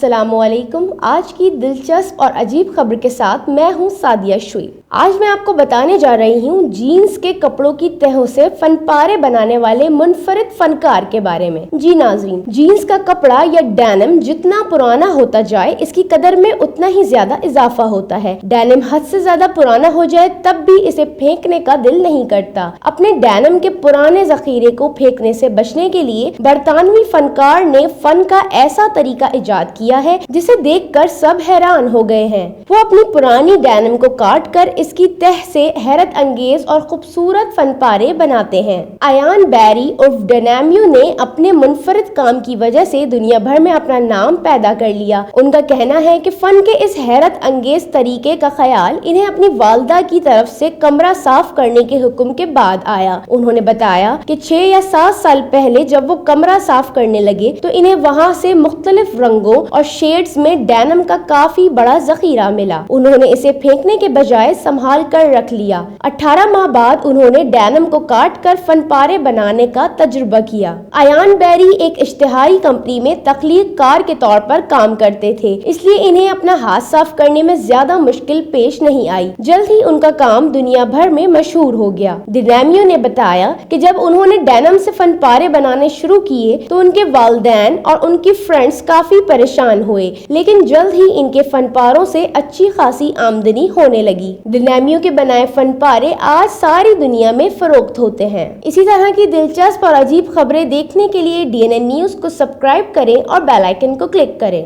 अस्सलाम वालेकुम। आज की दिलचस्प और अजीब खबर के साथ मैं हूं सादिया शुइब। आज मैं आपको बताने जा रही हूं जीन्स के कपड़ों की तहों से फनपारे बनाने वाले मुनफरिद फनकार के बारे में। जी नाज़रीन, जीन्स का कपड़ा या डेनिम जितना पुराना होता जाए इसकी कदर में उतना ही ज्यादा इजाफा होता है। डेनिम हद से ज्यादा पुराना हो जाए तब भी इसे फेंकने का दिल नहीं करता। अपने डेनिम के पुराने जखीरे को फेंकने से बचने के लिए बरतानवी फनकार ने फन का ऐसा तरीका इजाद किया है जिसे देखकर सब हैरान हो गए हैं। वो अपनी पुरानी डेनिम को काट कर इसकी तह से हैरत अंगेज और खूबसूरत फनपारे बनाते हैं। अयान बैरी उर्फ डेनाम्यू ने अपने मुनफरिद काम की वजह से दुनिया भर में अपना नाम पैदा कर लिया। उनका कहना है कि फन के इस हैरत अंगेज तरीके का ख्याल इन्हें अपनी वालदा की तरफ से कमरा साफ करने के हुक्म के बाद आया। उन्होंने बताया कि 6 या 7 साल पहले जब वो कमरा साफ करने लगे तो इन्हें वहाँ से मुख्तलिफ रंगों और शेड्स में डेनिम का काफी बड़ा जखीरा मिला। उन्होंने इसे फेंकने के बजाय संभाल कर रख लिया। 18 माह बाद उन्होंने डेनिम को काट कर फनपारे बनाने का तजुर्बा किया। अयान बैरी एक इश्तिहारी कंपनी में तख्लीक कार के तौर पर काम करते थे, इसलिए इन्हें अपना हाथ साफ करने में ज्यादा मुश्किल पेश नहीं आई। जल्द ही उनका काम दुनिया भर में मशहूर हो गया। डेनाम्यू ने बताया कि जब उन्होंने डेनिम से फनपारे बनाने शुरू किए तो उनके वालिदैन और उनकी फ्रेंड्स काफी परेशान हुए, लेकिन जल्द ही इनके फनपारों से अच्छी खासी आमदनी होने लगी। डेनाम्यू के बनाए फनपारे आज सारी दुनिया में फरोख्त होते हैं। इसी तरह की दिलचस्प और अजीब खबरें देखने के लिए DNN न्यूज को सब्सक्राइब करें और बेल आइकन को क्लिक करें।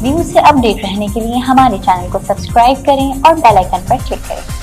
न्यूज़ से अपडेट रहने के लिए हमारे चैनल को सब्सक्राइब करें और बेल आइकन पर क्लिक करें।